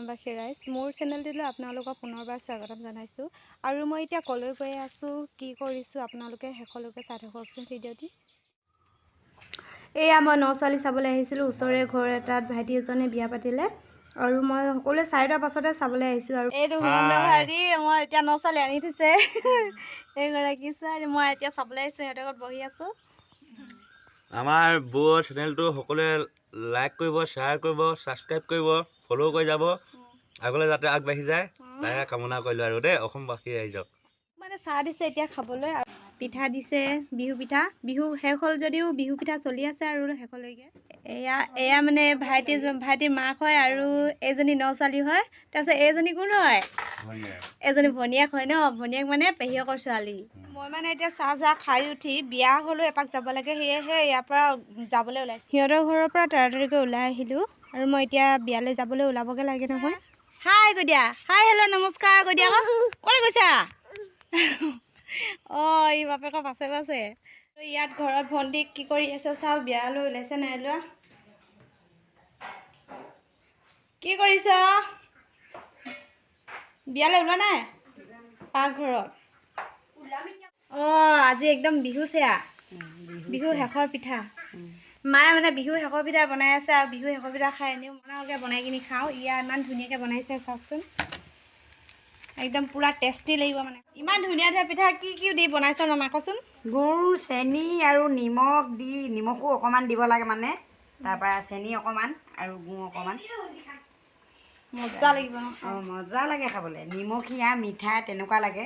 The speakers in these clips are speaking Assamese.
অসমবাসী ৰাইজ, মোৰ চেনেলটোলৈ আপোনালোকক পুনৰবাৰ স্বাগতম জনাইছোঁ। আৰু মই এতিয়া কলৈ গৈ আছোঁ, কি কৰিছোঁ, আপোনালোকে শেষলৈকে চাই থাককচোন ভিডিঅ'টি। এয়া মই ছোৱালী চাবলৈ আহিছিলোঁ। ওচৰৰে ঘৰ এটাত ভাইটি এজনে বিয়া পাতিলে আৰু মই সকলোৱে চাই থোৱাৰ পাছতে চাবলৈ আহিছোঁ। আৰু এইটো হিমন্ত ভাইটি, মই এতিয়া ছোৱালী আনি থৈছে এইগৰাকী ছোৱালী। মই এতিয়া চাবলৈ আহিছোঁ, সিহঁতৰ ঘৰত বহি আছোঁ। আমাৰ বৌৰ চেনেলটো সকলোৱে লাইক কৰিব, শ্বেয়াৰ কৰিব, ছাবস্ক্ৰাইব কৰিব, ফ'ল' কৰি যাব, আগলৈ যাতে আগবাঢ়ি যায় তাৰে কামনা কৰিলোঁ আৰু দেই অসমবাসী ৰাইজক। মানে চাহ দিছে এতিয়া খাবলৈ, আৰু পিঠা দিছে, বিহু পিঠা। বিহু শেষ হ'ল যদিও বিহু পিঠা চলি আছে আৰু শেষলৈকে। এয়া মানে ভাইটিৰ মাক হয় আৰু এইজনী ছোৱালী হয়। তাৰপিছত এইজনী কোন হয়? এজনী ভনীয়েক হয় ন, ভনীয়েক মানে পেহীয়েকৰ ছোৱালী। মই মানে এতিয়া চাহ খাই উঠি বিয়া হ'লেও এপাক যাব লাগে, সেয়েহে ইয়াৰ পৰা যাবলৈ ওলাইছোঁ। সিহঁতৰ ঘৰৰ পৰা তাড়াতাড়িকৈ ওলাই আহিলোঁ আৰু মই এতিয়া বিয়ালৈ যাবলৈ ওলাবগৈ লাগে নহয়। হাই কৈ দিয়া, হাই হেল্ল' নমস্কাৰ কৈ দিয়া আকৌ। ক'লৈ গৈছা? অঁ, এই বাপেকৰ পাছে পাছে। ইয়াত ঘৰত ভণ্টিক কি কৰি আছে চাওক, বিয়ালৈ ওলাইছে নাই লোৱা। কি কৰিছ? বিয়ালৈ ওলোৱা নাই? পাকঘৰত। অঁ, আজি একদম বিহু চেয়া, বিহু শেষৰ পিঠা। মায়ে মানে বিহু শেষৰ পিঠা বনাই আছে আৰু বিহু শেষৰ পিঠা খাই এনেও মনাওকৈ বনাই কিনি খাওঁ। ইয়া ইমান ধুনীয়াকৈ বনাইছে চাওকচোন, একদম পুৰা টেষ্টি লাগিব মানে। ইমান ধুনীয়া ধুনীয়া পিঠা কি দি বনাইছ মামা কচোন? গুড়, চেনি আৰু নিমখ দি, নিমখো অকণমান দিব লাগে মানে, তাৰপৰা চেনি অকণমান আৰু গুড় অকণমান। মজা লাগিব ন? অঁ, মজা লাগে খাবলৈ, নিমখীয়া মিঠা তেনেকুৱা লাগে।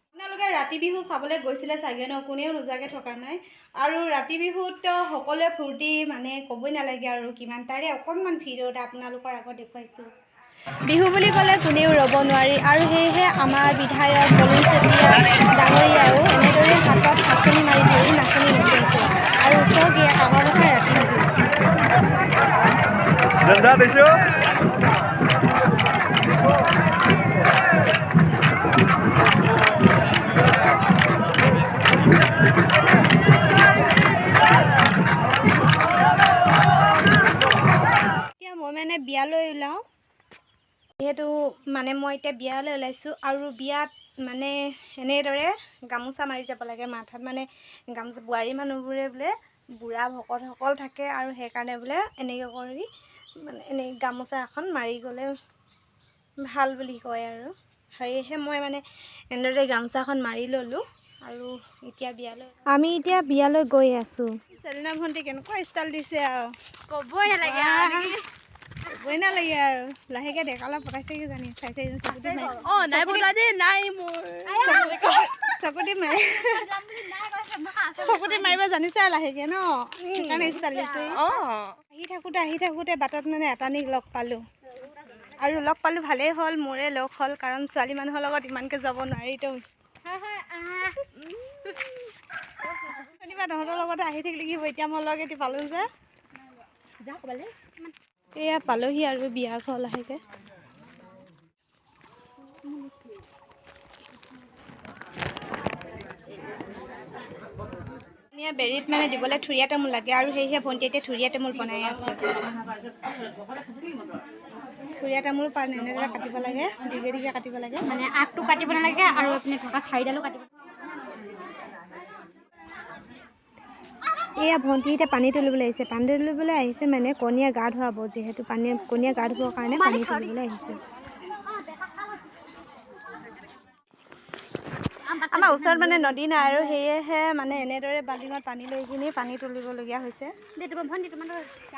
আপোনালোকে ৰাতি বিহু চাবলৈ গৈছিলে চাগে ন? কোনেও নোযোৱাকৈ থকা নাই। আৰু ৰাতি বিহুত সকলোৱে ফূৰ্তি মানে ক'বই নালাগে আৰু কিমান, তাৰে অকণমান ভিডিঅ'ত আপোনালোকৰ আগত দেখুৱাইছোঁ। বিহু বুলি ক'লে কোনেও ৰ'ব নোৱাৰি আৰু সেয়েহে আমাৰ বিধায়ক বলিন চেতিয়া ডাঙৰীয়াও এনেদৰে হাতত নাচনি মাৰি ধৰি নাচনি নচুৱাইছে। আৰু চাওক এয়া কামৰ কথা ৰাতি বিহু। এতিয়া মই মানে বিয়ালৈ ওলাওঁ, যিহেতু মানে মই এতিয়া বিয়ালৈ ওলাইছোঁ আৰু বিয়াত মানে এনেদৰে গামোচা মাৰি যাব লাগে মাথাত। মানে গামোচা বোৱাৰী মানুহবোৰে বোলে বুঢ়া ভকতসকল থাকে আৰু সেইকাৰণে বোলে এনেকৈ কৰি মানে এনেই গামোচা এখন মাৰি গ'লে ভাল বুলি কয় আৰু সেয়েহে মই মানে এনেদৰে গামোচাখন মাৰি ল'লোঁ আৰু এতিয়া আমি এতিয়া বিয়ালৈ গৈ আছোঁ। চেলিনা ভণ্টি কেনেকুৱা ষ্টাইল দিছে আৰু ক'বই নালাগে আৰু লাহেকৈ ডেকালা পতাইছে কি জানি চাইছে চকুটি মাৰিব জানিছে আৰু লাহেকৈ ন, সেইকাৰণে ষ্টাইল দিছে। আহি থাকোঁতে বাটত মানে এটানীক লগ পালোঁ আৰু ভালেই হ'ল, মোৰে লগ হ'ল, কাৰণ ছোৱালী মানুহৰ লগত ইমানকৈ যাব নোৱাৰিতো। শনিবাৰ তহঁতৰ লগতে আহি থাকিলে কি হ'ব, এতিয়া মই লগ এটি পালোঁ যে এয়া পালোহি আৰু বিয়া ঘৰ লাহেকৈ। বেৰিত মানে দিবলৈ থুৰীয়া তামোল লাগে আৰু সেয়েহে ভণ্টি এতিয়া থুৰীয়া তামোল বনাই আছে। থুৰীয়া তামোল এনেদৰে কাটিব লাগে, দীঘে কাটিব লাগে, মানে আগটো কাটিব নালাগে আৰু আপুনি থকা ঠাৰিডালো কাটিব। এয়া ভণ্টি এতিয়া পানী তুলিবলৈ আহিছে, মানে কণীয়ে গা ধুৱাব, যিহেতু কণীয়ে গা ধুবৰ কাৰণে পানী তুলিবলৈ আহিছে। আমাৰ ওচৰত মানে নদী নাই আৰু সেয়েহে মানে এনেদৰে বাল্টিঙত পানী লৈ কিনি পানী তুলিবলগীয়া হৈছে।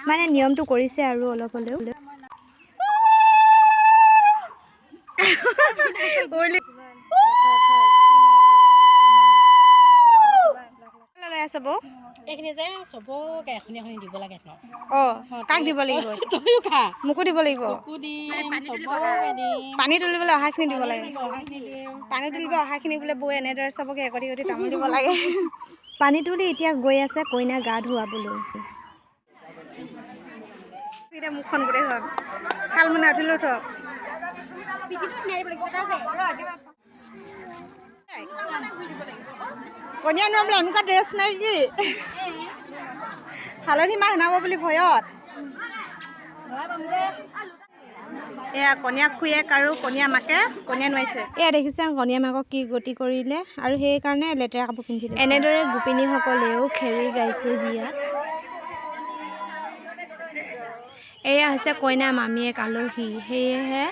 মানে নিয়মটো কৰিছে আৰু অলপ হ'লেও। এইখিনি যে চবকে এখনি দিব লাগে। অঁ, কাক দিব লাগিব? তইও খা, মোকো দিব লাগিব। পানী তুলিবলৈ অহাখিনি দিব লাগে। পানী তুলিব অহাখিনি বোলে বৈ এনেদৰে চবকে একতি তামোল দিব লাগে। পানী তুলি এতিয়া গৈ আছে কইনা গা ধুৱাবলৈ। এতিয়া মুখখন গোটেইখন শালমইনা উঠিলোঁ থ। কণীয়া নোৱাৰিবলৈ এনেকুৱা ড্ৰেছ নাই কি? হালধি মাহ শুনাব বুলি ভয়ত। এয়া কণীয়া খুৰীয়েক আৰু কণীয়া মাকে কণীয়া নোৱাইছে। এয়া দেখিছে কণীয়া মাকক কি গতি কৰিলে আৰু সেইকাৰণে লেতেৰা কাপোৰ পিন্ধিলে। এনেদৰে গোপিনীসকলেও খেৰি গাইছে বিয়াত। এয়া হৈছে কইনা মামীয়েক আলহী, সেয়েহে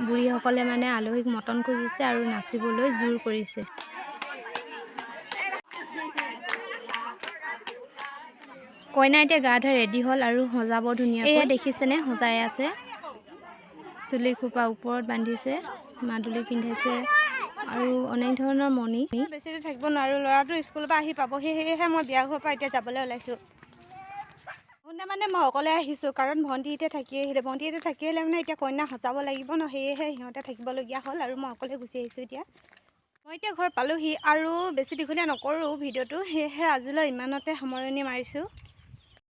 বুঢ়ীসকলে মানে আলহীক মটন খুজিছে আৰু নাচিবলৈ জোৰ কৰিছে। কইনা এতিয়া গা ধুই ৰেডি হ'ল আৰু সজাব ধুনীয়া। এয়া দেখিছেনে সজাই আছে, চুলি খোপা ওপৰত বান্ধিছে, মাদুলি পিন্ধাইছে আৰু অনেক ধৰণৰ মণি। বেছি দেৰি থাকিব নোৱাৰোঁ, ল'ৰাটো স্কুলৰ পৰা আহি পাবহি, সেয়েহে মই বিয়া ঘৰৰ পৰা এতিয়া যাবলৈ ওলাইছোঁ। শুনে মানে মই অকলে আহিছোঁ, কাৰণ ভণ্টি এতিয়া থাকি আহিলে। ভণ্টি এতিয়া থাকি আহিলে মানে এতিয়া কইনা সজাব লাগিব ন, সেয়েহে সিহঁতে থাকিবলগীয়া হ'ল আৰু মই অকলে গুচি আহিছোঁ এতিয়া। মই এতিয়া ঘৰ পালোহি আৰু বেছি দীঘলীয়া নকৰোঁ ভিডিঅ'টো, সেয়েহে আজিলৈ ইমানতে সামৰণি মাৰিছোঁ।